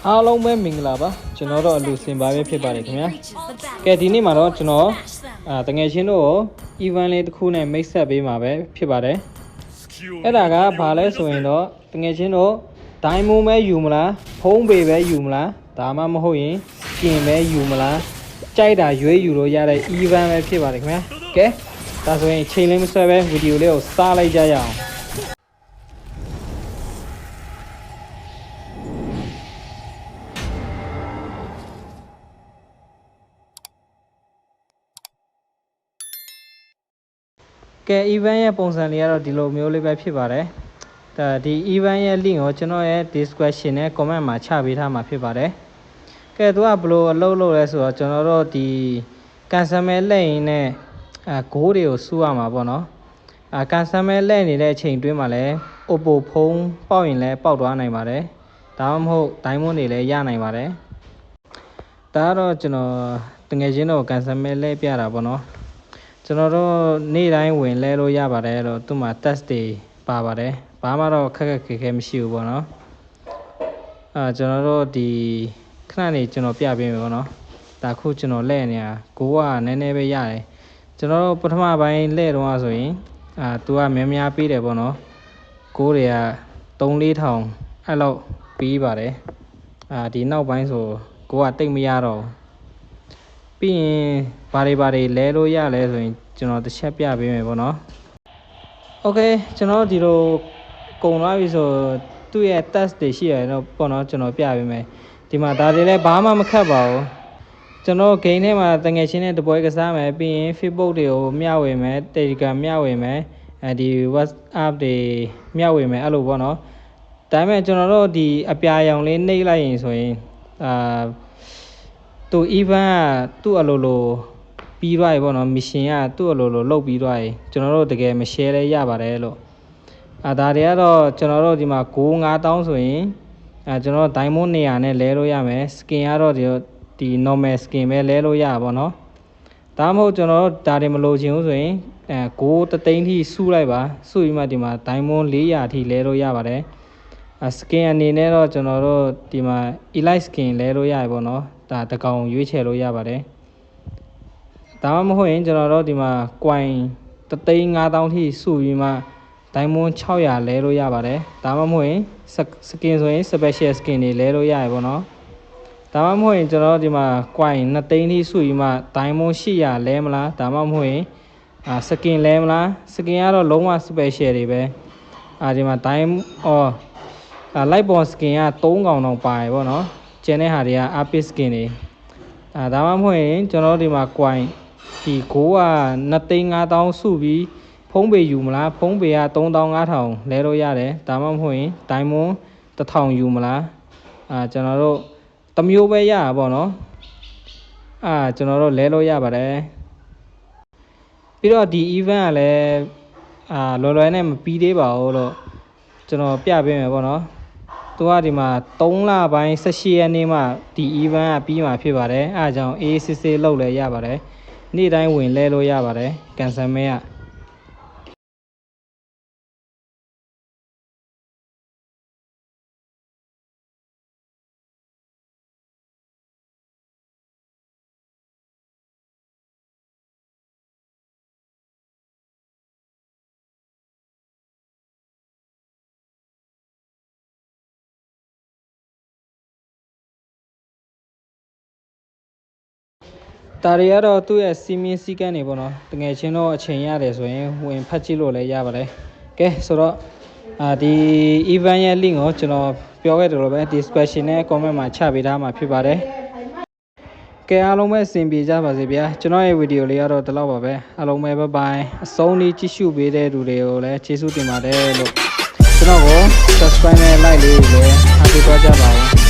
အားလုံးပဲမင်္ဂလာပါကျွန်တော်တို့အလူစင်ပါပဲဖြစ်ပါတယ်ခင်ဗျာကဲဒီနေ့မှာတော့ကျွန်တော်တငယ်ချင်းတို့ကို event လေးတစ်ခုနဲ့မိတ်ဆက်ပေးမှာပဲဖြစ်ပါတယ်အဲ့ဒါကဘာလဲဆိုရင်တော့တငယ်ချင်းတို့ diamond ပဲယူမလားဖုံးပေပဲယူမလားဒါမှမဟုတ်ရင် skin ပဲယူမလားကြိုက်တာရွေးယူလို့ရတဲ့ event ပဲဖြစ်ပါတယ်ခင်ဗျာကဲဒါဆိုရင်ချိန်လေးမဆွဲပဲဗီဒီယိုလေးကိုစလိုက်ကြရအောင်ကဲ event ရဲ့ပုံစံလေးကတော့ဒီလိုမျိုးလေးပဲဖြစ်ပါတယ်ဒါဒီ event ရဲ့ link ကိုကျွန်တော်ရဲ့ description နဲ့ comment မှာချပေးထားမှာဖြစ်ပါတယ်ကဲသူကဘယ်လိုအလုပ်လုပ်လဲဆိုတော့ကျွန်တော်တို့ဒီ cancel မဲ့လက်ရင်နဲ့ဂိုးတွေကိုစုရမှာပေါ့နော်cancel မဲ့လက်နေတဲ့အချိန်တွင်းမှာလည်း oppo ဖုန်းပေါက်ရင်လည်းပေါက်သွားနိုင်ပါတယ်ဒါမှမဟုတ် diamond တွေလည်းရနိုင်ပါတယ်ဒါကတော့ကျွန်တော်တကယ်ချင်းတော့ cancel မဲ့လက်ပြတာပေါ့နော်ကျွန်တော်တို့နေ့တိုင်းဝင်လဲလို့ရပါတယ်တော့သူ့မှာ test တွေပါပါတယ်ဘာမှတော့ခက်ခဲမရှိဘူးပေါ့နော်ကျွန်တော်တို့ဒီခဏနေကျွန်တော်ပြပေးမယ်ပေါ့နော်ဒါခုကျွန်တော်လဲနေတာကိုကနည်းနည်းပဲရတယ်ကျွန်တော်တို့ပထမပိုင်းလဲတော့ဆိုရင်သူကများပေးတယ်ပေါ့နော်ကိုတွေက 3-4 ထောင်အဲ့လောက်ပြီးပါတယ်ဒီနောက်ပိုင်းဆိုကိုကတိတ်မရတော့ပြီးရင်ဘာတွေလဲလို့ရလဲဆိုရင်ကျွန်တော်တစ်ချက်ပြပေးမယ်ပေါ့နော်โอเคကျွန်တော်ဒီလိုကုန်သွားပြီဆိုသူ့ရဲ့ test တွေရှိရတယ်တော့ပေါ့နော်ကျွန်တော်ပြပေးမယ်ဒီမှာဒါတွေလည်းဘာမှမခက်ပါဘူးကျွန်တော် game ထဲမှာတငယ်ချင်းနဲ့တပွဲကစားမယ်ပြီးရင် Facebook တွေကိုမျှဝေမယ် Telegram မျှဝေမယ်ဒီ WhatsApp တွေမျှဝေမယ်အဲ့လိုပေါ့နော်ဒါပေမဲ့ကျွန်တော်တို့ဒီအပြာရောင်လေးနှိပ်လိုက်ရင်ဆိုရင်သူ event ကသူ့အလိုလိုပြီးသွားပြီပေါ့နော် mission ကသူ့အလိုလိုလုပ်ပြီးသွားပြီကျွန်တော်တို့တကယ်မ share လဲရပါတယ်လို့ဒါတွေကတော့ကျွန်တော်တို့ဒီမှာ9,000ဆိုရင်ကျွန်တော် diamond 200နဲ့လဲလို့ရမယ် skin ကတော့ဒီ normal skin ပဲလဲလို့ရပါဘောเนาะဒါမှမဟုတ်ကျွန်တော်တို့ဒါတွေမလိုချင်ဘူးဆိုရင်9 သိန်းထိစုလိုက်ပါစုပြီးမှဒီမှာ diamond 400အထိလဲလို့ရပါတယ်skin အနေနဲ့တော့ကျွန်တော်တို့ဒီမှာ elite skin လဲလို့ရပြီပေါ့เนาะဒါတကောင်ရွေးချယ်လို့ရပါတယ်ဒါမှမဟုတ်ရင်ကျွန်တော်တို့ဒီမှာ coin 3,500ထိစုပြီးမှ diamond 600လဲလို့ရပါတယ်ဒါမှမဟုတ်ရင် skin ဆိုရင် special skin တွေလဲလို့ရရပေါ့နော်ဒါမှမဟုတ်ရင်ကျွန်တော်ဒီမှာ coin 2 သိန်းထိစုပြီးမှ diamond 800လဲမလားဒါမှမဟုတ်ရင်skin လဲမလား skin ကတော့လုံးဝ special တွေပဲဒီမှာ diamond light bond skin က3 ကောင်တော့ပါတယ်ပေါ့နော်ကျန်တဲ့ဟာတွေက upgrade skin တွေဒါမှမဟုတ်ရင်ကျွန်တော်ဒီမှာ coin ဒီကိုက2,500စုပြီးဖုံးပေယူမလားဖုံးပေက 3,500လဲလို့ရတယ်ဒါမှမဟုတ်ရင် diamond 1,000ယူမလားကျွန်တော်တို့တမျိုးပဲရတာပေါ့နော်ကျွန်တော်တို့လဲလို့ရပါတယ်ပြီးတော့ဒီ event ကလည်းလွယ်နဲ့မပြီးသေးပါဘူးလို့ကျွန်တော်ပြပေးမယ်ပေါ့နော်သူကဒီမှာ3 လပိုင်း18ရက်နေ့မှဒီ event ကပြီးမှာဖြစ်ပါတယ်အဲအကြောင်းအေးစစ်စစ်လုပ်လဲရပါတယ်နေ့တိုင်းဝင်လဲလို့ရပါတယ် cancel မဲကဒါတွေကတော့သူ့ရဲ့စီမင်းစည်းကမ်းတွေပေါ့နော်တကယ်ချင်းတော့အချိန်ရတယ်ဆိုရင်ဝင်ဖတ်ကြည့်လို့လည်းရပါတယ်ကဲဆိုတော့ဒီ event ရဲ့ link ကိုကျွန်တော်ပြောခဲ့တယ်လို့ပဲ description နဲ့ comment မှာချပေးထားမှာဖြစ်ပါတယ်ကဲအားလုံးပဲအဆင်ပြေကြပါစေဗျာကျွန်တော်ရဲ့ဗီဒီယိုလေးကတော့ဒီလောက်ပါပဲအားလုံးပဲ bye bye အဆုံးထိကြည့်ရှုပေးတဲ့လူတွေကိုလည်းကျေးဇူးတင်ပါတယ်လို့ကျွန်တော်ကို subscribe နဲ့ like လေးလည်းအားပေးကြပါဦး